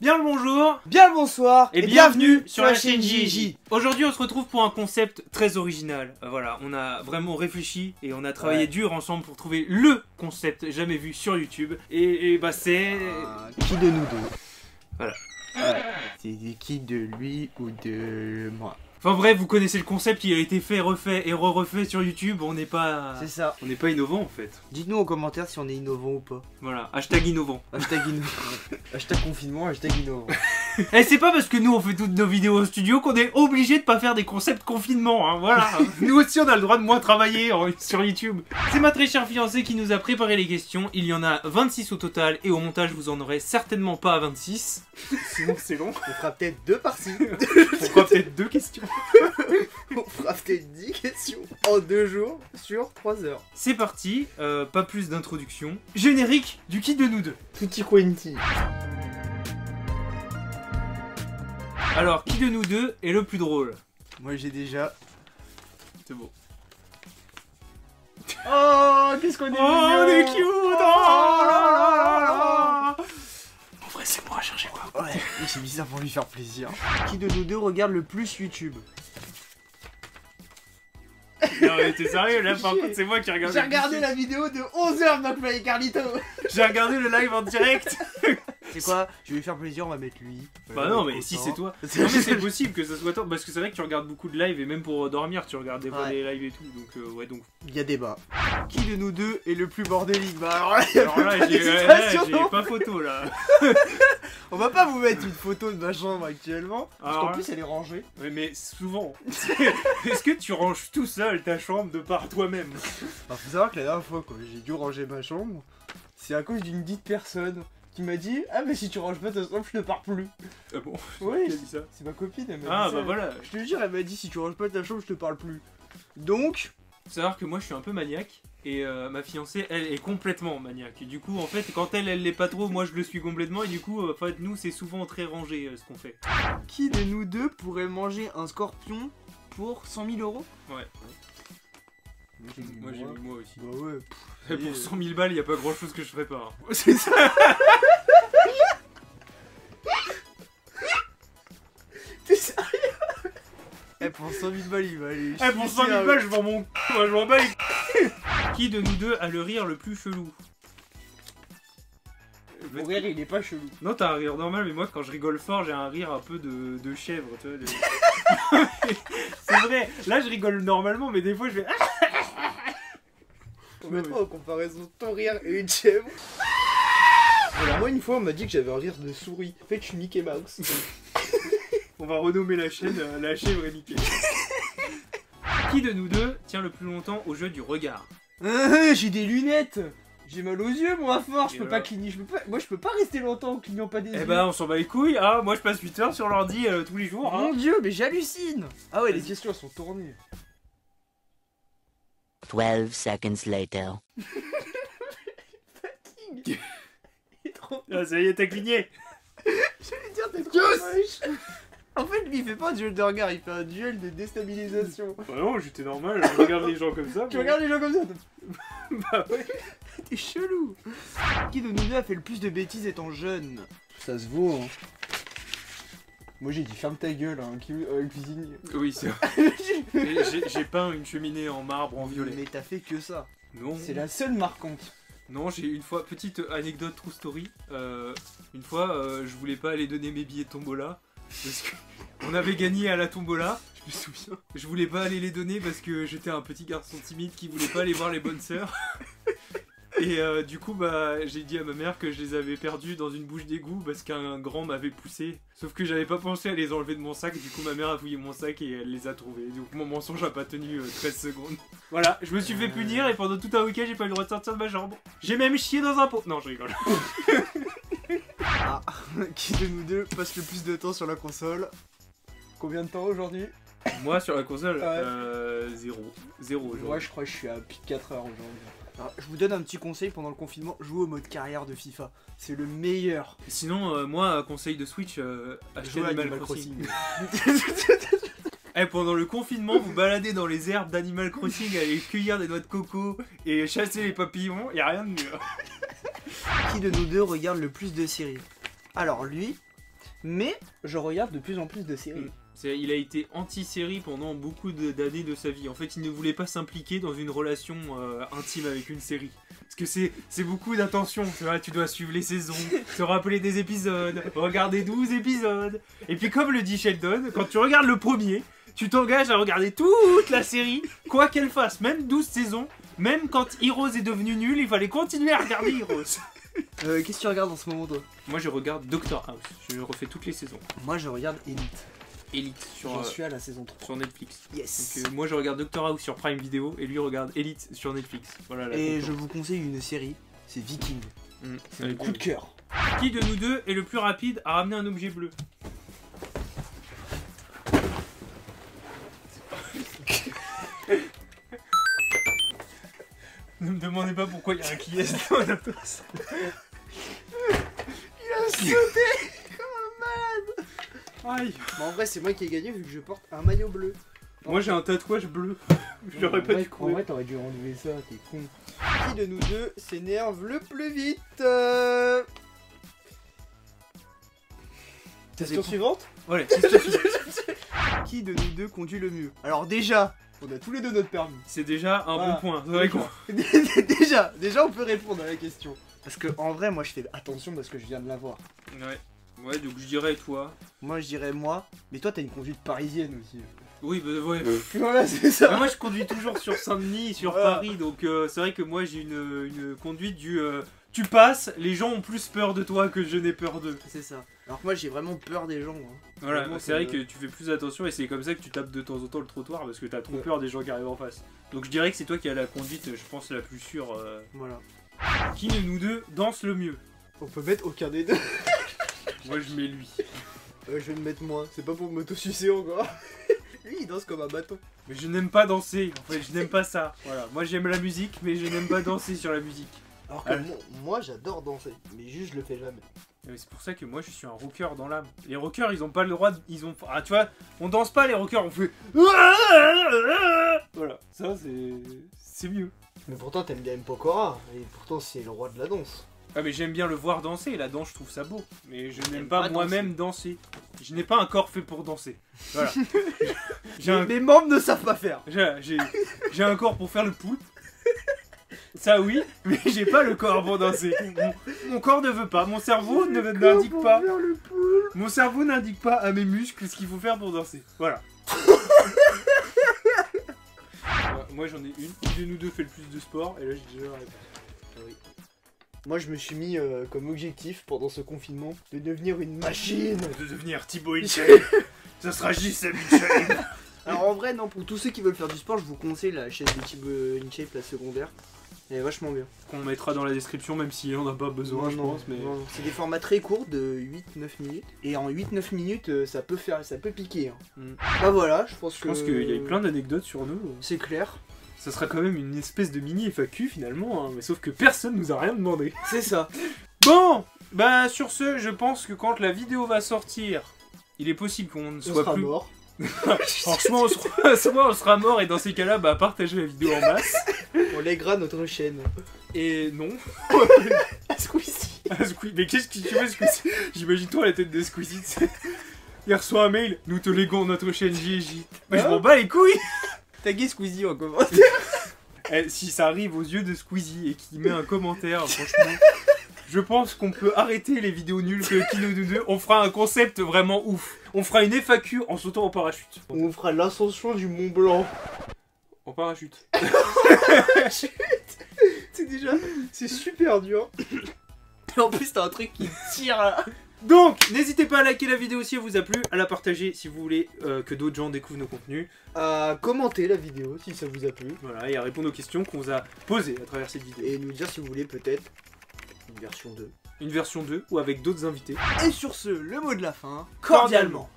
Bien le bonjour, bien le bonsoir et bienvenue sur la chaîne JJ. Aujourd'hui on se retrouve pour un concept très original. Voilà, on a vraiment réfléchi et on a travaillé dur ensemble pour trouver le concept jamais vu sur YouTube. Et bah c'est... Qui de nous deux? Voilà. C'est qui de lui ou de moi? Enfin bref, vous connaissez le concept, il a été fait, refait et refait sur YouTube, on n'est pas... C'est ça. On n'est pas innovant en fait. Dites-nous en commentaire si on est innovant ou pas. Voilà, hashtag innovant. Hashtag innovant. Hashtag confinement, hashtag innovant. Et c'est pas parce que nous on fait toutes nos vidéos au studio qu'on est obligé de pas faire des concepts confinement, hein, voilà. Nous aussi on a le droit de moins travailler sur YouTube. C'est ma très chère fiancée qui nous a préparé les questions, il y en a 26 au total et au montage vous en aurez certainement pas à 26. Sinon c'est long. On fera peut-être deux parties. On fera peut-être 2 questions. On fera peut-être 10 questions en 2 jours sur 3 heures. C'est parti, pas plus d'introduction. Générique du Qui de nous deux. Tutti quanti. Alors, qui de nous deux est le plus drôle? Moi j'ai déjà... C'est beau. Oh, qu'est-ce qu'on est Oh, on est cute! Oh là là là. En vrai c'est moi à chercher quoi. Ouais, j'ai mis ça pour lui faire plaisir. Qui de nous deux regarde le plus YouTube? Non mais t'es sérieux là, par contre c'est moi qui regarde. J'ai regardé la vidéo de 11h de McFly et Carlito. J'ai regardé le live en direct. C'est quoi? Je vais lui faire plaisir, on va mettre lui. Bah non mais si c'est toi. Non mais c'est possible que ça soit toi, parce que c'est vrai que tu regardes beaucoup de lives et même pour dormir tu regardes des fois les lives et tout, donc ouais donc. Il y a débat. Qui de nous deux est le plus bordélique? Bah Alors là j'ai pas photo là. On va pas vous mettre une photo de ma chambre actuellement, parce Alors qu'en plus elle est rangée. Ouais, mais souvent. Est-ce que tu ranges tout seul ta chambre de par toi-même? Alors faut savoir que la dernière fois quand j'ai dû ranger ma chambre, c'est à cause d'une dite personne qui m'a dit « Ah mais si tu ranges pas ta chambre, je te parle plus !» Ah bon? Oui, Qui a dit ça? c'est ma copine, elle m'a dit Ah ça. bah voilà. Je te jure, elle m'a dit « Si tu ranges pas ta chambre, je te parle plus !» Donc... Faut savoir que moi je suis un peu maniaque et ma fiancée elle est complètement maniaque. Et du coup en fait quand elle l'est pas trop, moi je le suis complètement et du coup en fait nous c'est souvent très rangé ce qu'on fait. Qui de nous deux pourrait manger un scorpion pour 100 000 euros? Ouais. Moi j'ai mis moi aussi. Bah ouais. Et pour 100 000 balles, il y a pas grand chose que je ferais pas. Hein. C'est ça. T'es sérieux? Eh, pour 100 000 balles, il va aller. Eh, pour 100 000 balles, je vends mon. Moi, je m'en bats les... Qui de nous deux a le rire le plus chelou? Mon rire, il est pas chelou. Non, t'as un rire normal, mais moi, quand je rigole fort, j'ai un rire un peu de chèvre, tu vois. C'est vrai, là, je rigole normalement, mais des fois, je fais. On mettra en comparaison ton rire et une chèvre. Alors, moi, une fois, on m'a dit que j'avais un rire de souris. En fait, je suis Mickey Mouse. On va renommer la chaîne la chèvre et Mickey. Qui de nous deux tient le plus longtemps au jeu du regard? J'ai des lunettes. J'ai mal aux yeux, moi, à force. Je Et peux alors pas cligner. Moi, je peux pas rester longtemps en clignant pas des yeux. Eh ben, on s'en bat les couilles, hein. Moi, je passe 8 heures sur l'ordi tous les jours. Hein. Mon dieu, mais j'hallucine. Ah ouais, les questions, elles sont tournées. 12 seconds later. Fatigue. Il est trop... Ah, ça y est, t'as cligné. J'allais dire, t'es trop moche. En fait, lui, il fait pas un duel de regard, il fait un duel de déstabilisation. Bah non, j'étais normal, je regarde les gens comme ça. Tu regardes les gens comme ça? Bah ouais. T'es chelou. Qui de nous deux a fait le plus de bêtises étant jeune? Ça se vaut, hein. Moi j'ai dit ferme ta gueule, hein, cuisinier. Oui, c'est vrai. J'ai peint une cheminée en marbre en violet. Mais t'as fait que ça. Non. C'est la seule marquante. Non, j'ai une fois, petite anecdote true story. Une fois, je voulais pas aller donner mes billets de tombola. Parce qu'on avait gagné à la tombola, je me souviens. Je voulais pas aller les donner parce que j'étais un petit garçon timide qui voulait pas aller voir les bonnes sœurs. Et du coup, bah, j'ai dit à ma mère que je les avais perdus dans une bouche d'égout parce qu'un grand m'avait poussé. Sauf que j'avais pas pensé à les enlever de mon sac, du coup ma mère a fouillé mon sac et elle les a trouvés. Donc mon mensonge a pas tenu 13 secondes. Voilà, je me suis fait punir et pendant tout un week-end j'ai pas eu le droit de sortir de ma chambre. J'ai même chié dans un pot. Non, je rigole. Ah, qui de nous deux passe le plus de temps sur la console? Combien de temps aujourd'hui? Moi sur la console, Ouais. 0. 0 aujourd'hui. Moi je crois que je suis à plus de 4 heures aujourd'hui. Alors, je vous donne un petit conseil pendant le confinement, jouez au mode carrière de FIFA. C'est le meilleur. Sinon, moi, conseil de Switch, acheter Jouez à Animal Crossing. Eh, pendant le confinement, vous baladez dans les herbes d'Animal Crossing, aller cueillir des noix de coco et chasser les papillons, y a rien de mieux. Qui de nous deux regarde le plus de séries? Alors lui, Mais je regarde de plus en plus de séries. Il a été anti-série pendant beaucoup d'années de sa vie. En fait, il ne voulait pas s'impliquer dans une relation intime avec une série. Parce que c'est beaucoup d'attention. Tu dois suivre les saisons, te rappeler des épisodes, regarder 12 épisodes. Et puis comme le dit Sheldon, quand tu regardes le premier, tu t'engages à regarder toute la série, quoi qu'elle fasse, même 12 saisons. Même quand Heroes est devenu nul, il fallait continuer à regarder Heroes. Qu'est-ce que tu regardes en ce moment, toi? Moi, je regarde Doctor House. Je refais toutes les saisons. Moi, je regarde Elite. Elite J'en suis à la saison 3. sur Netflix. Yes. Donc, moi, je regarde Doctor House sur Prime Video et lui regarde Elite sur Netflix. Voilà. Et je vous conseille une série, c'est Viking. C'est un coup de cœur. Qui de nous deux est le plus rapide à ramener un objet bleu? Ne me demandez pas pourquoi il y a un qui est dans la place. Il a sauté comme un malade. Aïe. Mais en vrai, c'est moi qui ai gagné vu que je porte un maillot bleu. Moi j'ai un tatouage bleu. J'aurais pas dû En courir. vrai, t'aurais dû enlever ça, t'es con. Qui de nous deux s'énerve le plus vite Question suivante. Voilà, question suivante. Qui de nous deux conduit le mieux? Alors déjà, on a tous les deux notre permis. C'est déjà un Voilà. bon point. C'est vrai qu'on- déjà on peut répondre à la question. Parce que en vrai, moi je fais attention parce que je viens de l'avoir. Ouais, donc je dirais toi. Moi je dirais moi, mais toi t'as une conduite parisienne aussi. Oui, bah ouais. Voilà, c'est Mais ça. moi je conduis toujours sur Saint-Denis, sur Voilà. Paris, donc c'est vrai que moi j'ai une conduite du tu passes, les gens ont plus peur de toi que je n'ai peur d'eux. C'est ça. Alors que moi j'ai vraiment peur des gens. Hein. Voilà, Vraiment, c'est vrai que tu fais plus attention et c'est comme ça que tu tapes de temps en temps le trottoir parce que t'as trop Ouais. peur des gens qui arrivent en face. Donc je dirais que c'est toi qui as la conduite, je pense, la plus sûre. Voilà. Qui de nous deux danse le mieux? On peut mettre aucun des deux. Moi je mets lui. Je vais me mettre moi, c'est pas pour m'auto-sucer encore. Lui il danse comme un bâton. Mais je n'aime pas danser, en fait, je n'aime pas ça. Voilà, moi j'aime la musique, mais je n'aime pas danser sur la musique. Alors que Ah. moi j'adore danser, mais juste je le fais jamais. Et c'est pour ça que moi je suis un rocker dans l'âme. Les rockers ils ont pas le droit de... Ils ont... Ah tu vois, on danse pas les rockers, on fait... Voilà, ça c'est mieux. Mais pourtant t'aimes bien M. Pokora, et pourtant c'est le roi de la danse. Ah mais j'aime bien le voir danser, la danse je trouve ça beau. Mais je n'aime T'aimes pas pas moi-même danser. Je n'ai pas un corps fait pour danser. Voilà. J'ai un... Mes membres ne savent pas faire. j'ai un corps pour faire le poulpe. Ça oui, mais j'ai pas le corps pour danser. Mon corps ne veut pas, mon cerveau n'indique pas. Faire le poule. Mon cerveau n'indique pas à mes muscles ce qu'il faut faire pour danser. Voilà. Moi j'en ai une. Qui de nous deux fait le plus de sport? Et là j'ai déjà la réponse. Moi je me suis mis comme objectif pendant ce confinement de devenir une machine. De devenir Thibaut InShape. Ça sera JSM InShape. Alors en vrai non, pour tous ceux qui veulent faire du sport, je vous conseille la chaise de Thibaut InShape, la secondaire. Elle est vachement bien. Qu'on mettra dans la description même si on n'a pas besoin je pense. Mais... non. C'est des formats très courts de 8-9 minutes. Et en 8-9 minutes ça peut piquer. Hein. Bah voilà, je pense Je pense qu'il y a eu plein d'anecdotes sur nous. C'est clair. Ça sera quand même une espèce de mini FAQ finalement, hein, mais sauf que personne nous a rien demandé. C'est ça. Bon, bah sur ce, je pense que quand la vidéo va sortir, il est possible qu'on ne On soit sera plus... mort. Franchement, soit on sera mort et dans ces cas-là, bah partagez la vidéo en masse. On lèguera notre chaîne. Et non. Squeezie. Ah, mais qu'est-ce que tu veux, Squeezie? J'imagine toi la tête de Squeezie, tu sais. Il reçoit un mail, nous te léguons notre chaîne JJ. Mais je m'en bats les couilles. Taguez Squeezie en commentaire. Si ça arrive aux yeux de Squeezie et qu'il met un commentaire, franchement, je pense qu'on peut arrêter les vidéos nulles que Kino nous deux. On fera un concept vraiment ouf. On fera une FAQ en sautant en parachute. On fera l'ascension du Mont Blanc. En parachute. C'est déjà, c'est super dur. Et en plus t'as un truc qui tire là. Donc, n'hésitez pas à liker la vidéo si elle vous a plu, à la partager si vous voulez que d'autres gens découvrent nos contenus. À commenter la vidéo si ça vous a plu. Voilà, et à répondre aux questions qu'on vous a posées à travers cette vidéo. Et nous dire si vous voulez peut-être une version 2. Une version 2 ou avec d'autres invités. Et sur ce, le mot de la fin, Cordialement.